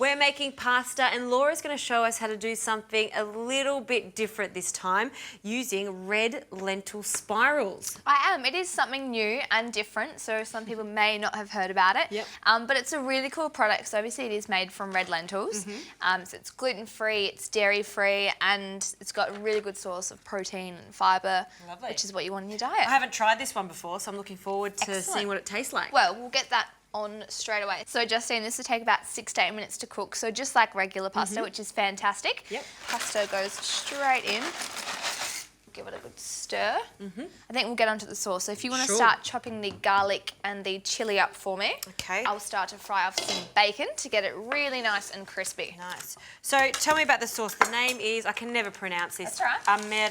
We're making pasta and Laura's going to show us how to do something a little bit different this time using red lentil spirals. I am. It is something new and different, so some people may not have heard about it. Yep. But it's a really cool product. So obviously it is made from red lentils. So it's gluten-free, it's dairy-free, and it's got a really good source of protein and fibre, which is what you want in your diet. I haven't tried this one before, so I'm looking forward to seeing what it tastes like. Well, we'll get that on straight away. So Justine, this will take about 6 to 8 minutes to cook. So just like regular pasta, which is fantastic. Yep. Pasta goes straight in. Give it a good stir. I think we'll get onto the sauce. So if you want to start chopping the garlic and the chilli up for me, I'll start to fry off some bacon to get it really nice and crispy. Nice. So tell me about the sauce. The name is, I can never pronounce this. That's right.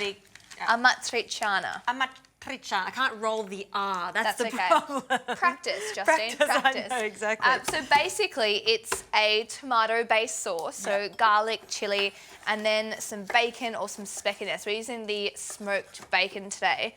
Amatriciana. Amatriciana. I can't roll the R. That's the okay. problem. Practice, Justine. Practice. I know, exactly. So basically, it's a tomato-based sauce. So garlic, chilli, and then some bacon or some speckiness. We're using the smoked bacon today.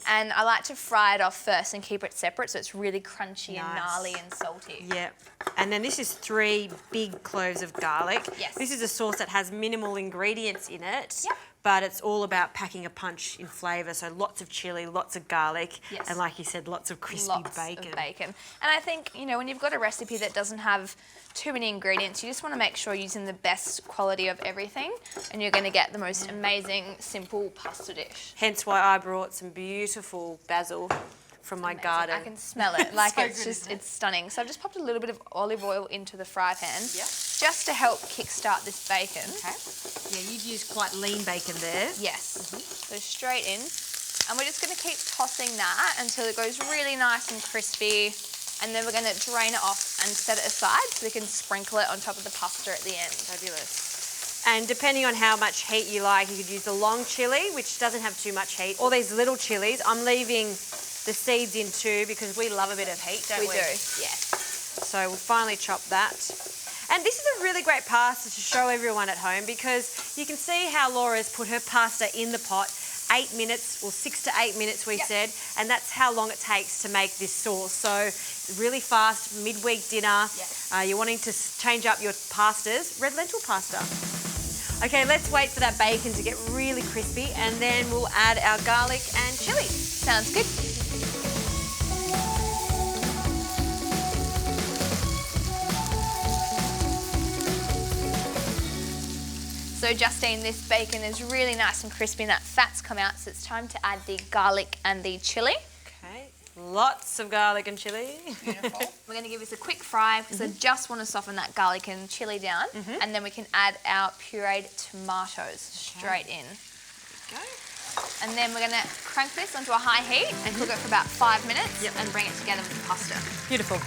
And I like to fry it off first and keep it separate so it's really crunchy and gnarly and salty. Yep. And then this is 3 big cloves of garlic. Yes. This is a sauce that has minimal ingredients in it. Yep. But it's all about packing a punch in flavour. So lots of chilli, lots of garlic, and like you said, lots of crispy bacon. Of bacon. And I think, you know, when you've got a recipe that doesn't have too many ingredients, you just want to make sure you're using the best quality of everything and you're going to get the most amazing, simple pasta dish. Hence why I brought some beautiful basil from my garden. I can smell it. Like So it's good, just, it's stunning. So I've just popped a little bit of olive oil into the fry pan just to help kickstart this bacon. Okay. Yeah, you've used quite lean bacon there. Yes. So straight in. And we're just going to keep tossing that until it goes really nice and crispy. And then we're going to drain it off and set it aside so we can sprinkle it on top of the pasta at the end. Fabulous. And depending on how much heat you like, you could use the long chilli, which doesn't have too much heat, or these little chilies. I'm leaving the seeds in too because we love a bit of heat, don't we? We do, yes. So we'll finally chop that. And this is a really great pasta to show everyone at home because you can see how Laura's put her pasta in the pot 8 minutes, or 6 to 8 minutes we said, and that's how long it takes to make this sauce. So really fast, midweek dinner, you're wanting to change up your pastas, red lentil pasta. Okay, let's wait for that bacon to get really crispy and then we'll add our garlic and chilli. Sounds good. So Justine, this bacon is really nice and crispy and that fat's come out, so it's time to add the garlic and the chilli. Okay, lots of garlic and chilli. Beautiful. We're going to give this a quick fry because I just want to soften that garlic and chilli down, and then we can add our pureed tomatoes straight in. Go. And then we're going to crank this onto a high heat and cook it for about 5 minutes and bring it together with the pasta. Beautiful.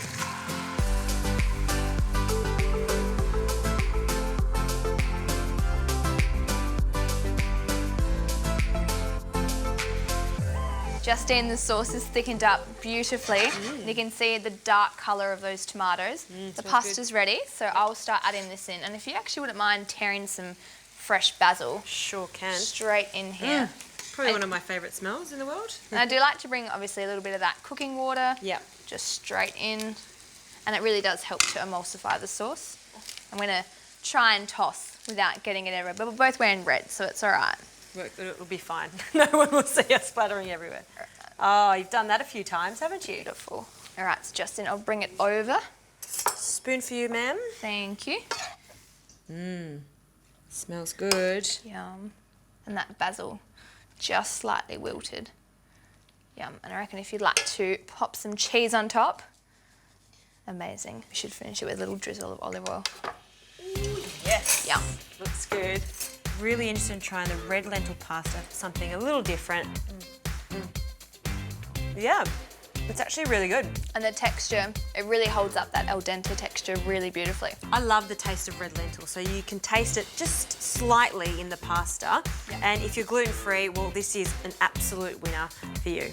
Justine, the sauce is thickened up beautifully. You can see the dark colour of those tomatoes. The pasta's ready, so I'll start adding this in. And if you actually wouldn't mind tearing some fresh basil. Sure can. Straight in here. Probably one of my favourite smells in the world. And I do like to bring, obviously, a little bit of that cooking water. Yep. Just straight in. And it really does help to emulsify the sauce. I'm going to try and toss without getting it everywhere. But we're both wearing red, so it's all right. It'll be fine. No one will see us splattering everywhere. Oh, you've done that a few times, haven't you? Beautiful. All right, so Justine, I'll bring it over. Spoon for you, ma'am. Thank you. Smells good. Yum. And that basil just slightly wilted. Yum. And I reckon if you'd like to pop some cheese on top, amazing. We should finish it with a little drizzle of olive oil. Yes. Yum. Looks good. Really interested in trying the red lentil pasta, something a little different. Yeah, it's actually really good. And the texture, it really holds up that al dente texture really beautifully. I love the taste of red lentil, so you can taste it just slightly in the pasta. And if you're gluten-free, well, this is an absolute winner for you.